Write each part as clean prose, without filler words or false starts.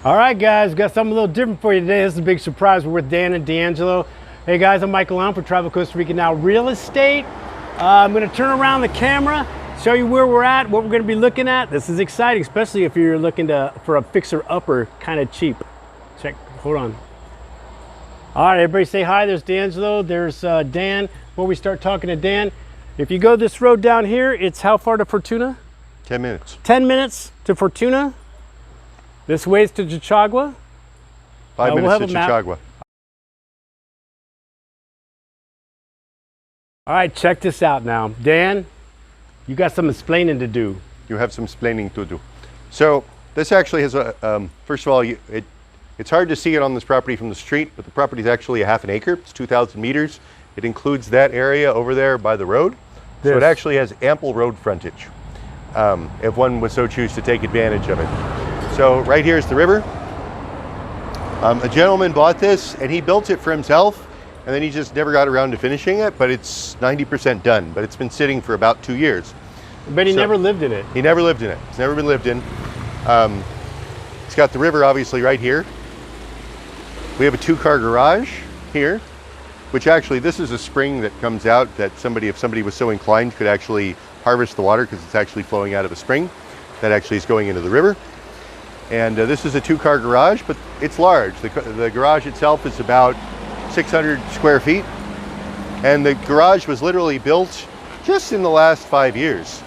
All right, guys, got something a little different for you today. This is a big surprise. We're with Dan and D'Angelo. Hey, guys, I'm Michael Allen for Travel Costa Rica Now Real Estate. I'm going to turn around the camera, show you where we're at, what we're going to be looking at. This is exciting, especially if you're looking for a fixer-upper, kind of cheap. Check, hold on. All right, everybody say hi. There's D'Angelo, there's Dan. Before we start talking to Dan, if you go this road down here, it's how far to Fortuna? 10 minutes. 10 minutes to Fortuna. This way is to Jachagua. 5 minutes to Jachagua. All right, check this out now. Dan, you got some explaining to do. You have some explaining to do. So this actually has a, first of all, it's hard to see it on this property from the street, but the property is actually a half an acre. It's 2,000 meters. It includes that area over there by the road. So it actually has ample road frontage, if one would so choose to take advantage of it. So right here is the river. A gentleman bought this and he built it for himself, and then he just never got around to finishing it, but it's 90% done, but it's been sitting for about 2 years. But he never lived in it. He never lived in it. It's never been lived in. It's got the river obviously right here. We have a 2-car garage here, which actually, this is a spring that comes out that if somebody was so inclined, could actually harvest the water because it's actually flowing out of a spring that actually is going into the river. And this is a 2-car garage, but it's large. The garage itself is about 600 square feet. And the garage was literally built just in the last 5 years.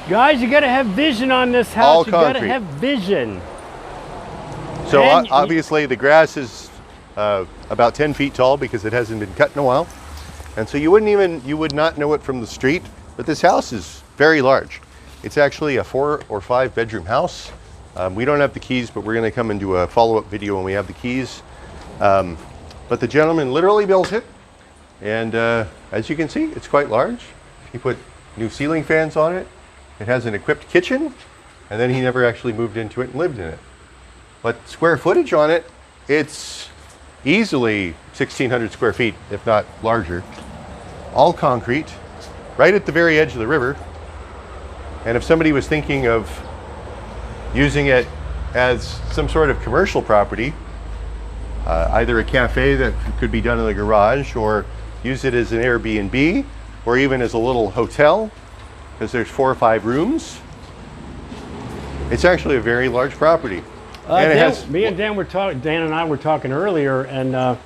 Guys, you gotta have vision on this house. All you concrete. gotta have vision. So obviously the grass is about 10 feet tall because it hasn't been cut in a while. And so you would not know it from the street, but this house is very large. It's actually a 4 or 5 bedroom house. We don't have the keys, but we're going to come and do a follow-up video when we have the keys. But the gentleman literally built it, and as you can see, it's quite large. He put new ceiling fans on it. It has an equipped kitchen, and then he never actually moved into it and lived in it. But square footage on it, it's easily 1,600 square feet, if not larger. All concrete, right at the very edge of the river. And if somebody was thinking of using it as some sort of commercial property, either a cafe that could be done in the garage, or use it as an Airbnb, or even as a little hotel, because there's 4 or 5 rooms. It's actually a very large property. And Dan and I were talking earlier, and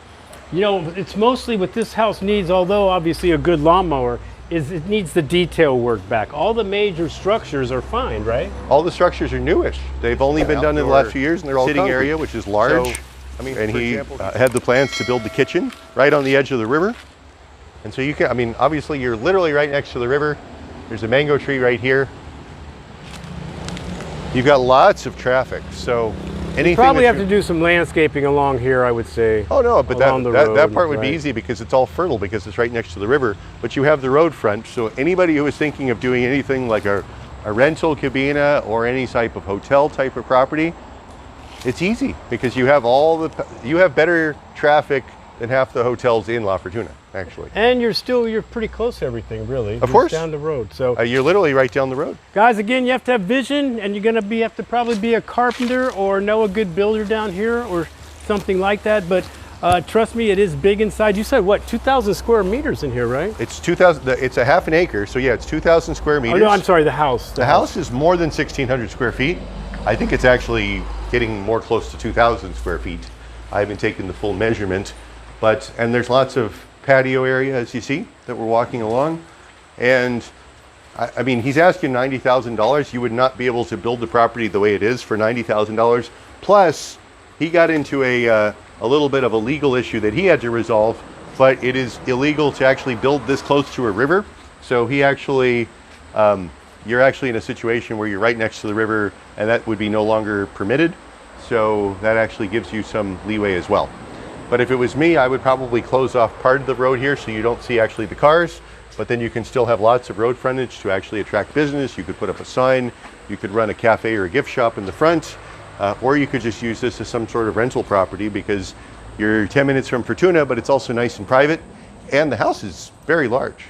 you know, it's mostly what this house needs, although obviously a good lawnmower, is it needs the detail work back. All the major structures are fine, right? All the structures are newish. They've only been done in the last few years, and they're all sitting concrete area, which is large. So, I mean, and he had the plans to build the kitchen right on the edge of the river. And so you can, I mean, obviously you're literally right next to the river. There's a mango tree right here. You've got lots of traffic, so anything. You probably have to do some landscaping along here, I would say. Oh no, but that part would be easy because it's all fertile because it's right next to the river. But you have the road front, so anybody who is thinking of doing anything like a rental cabina or any type of hotel type of property, it's easy because you have better traffic than half the hotels in La Fortuna, actually. And you're pretty close to everything, really. Of course. Down the road. So you're literally right down the road. Guys, again, you have to have vision, and you're gonna have to probably be a carpenter or know a good builder down here or something like that. But trust me, it is big inside. You said what, 2,000 square meters in here, right? It's 2,000. It's a half an acre, so yeah, it's 2,000 square meters. Oh no, I'm sorry, the house. The house is more than 1,600 square feet. I think it's actually getting more close to 2,000 square feet. I haven't taken the full measurement. And there's lots of patio area, as you see, that we're walking along. And I mean, he's asking $90,000. You would not be able to build the property the way it is for $90,000. Plus, he got into a little bit of a legal issue that he had to resolve, but it is illegal to actually build this close to a river. So he actually, you're actually in a situation where you're right next to the river, and that would be no longer permitted. So that actually gives you some leeway as well. But if it was me, I would probably close off part of the road here so you don't see actually the cars, but then you can still have lots of road frontage to actually attract business. You could put up a sign, you could run a cafe or a gift shop in the front, or you could just use this as some sort of rental property because you're 10 minutes from Fortuna, but it's also nice and private, and the house is very large.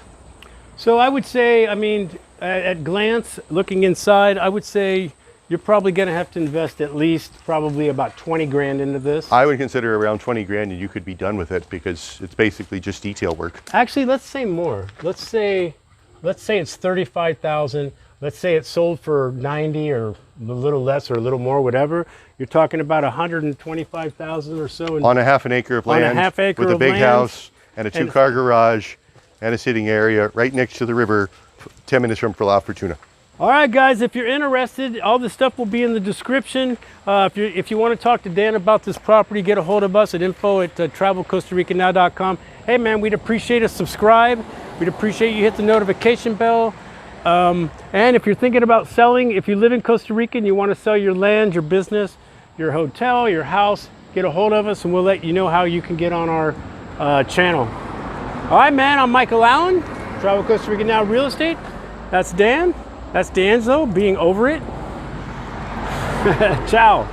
So I would say, I mean, at glance, looking inside, I would say you're probably going to have to invest at least probably about 20 grand into this. I would consider around 20 grand and you could be done with it because it's basically just detail work. Actually, let's say more. Let's say it's 35,000. Let's say it's sold for 90 or a little less or a little more, whatever. You're talking about 125,000 or so. On a half an acre of land, on a half acre with a big land, house and a 2-car garage and a sitting area right next to the river, 10 minutes from Fortuna. All right, guys, if you're interested, all this stuff will be in the description. If you want to talk to Dan about this property, get a hold of us at info@travelcostaricanow.com. Hey, man, we'd appreciate a subscribe. We'd appreciate you hit the notification bell. And if you're thinking about selling, if you live in Costa Rica and you want to sell your land, your business, your hotel, your house, get a hold of us and we'll let you know how you can get on our channel. All right, man, I'm Michael Allen, Travel Costa Rica Now Real Estate. That's Dan. That's D'Angelo being over it. Ciao.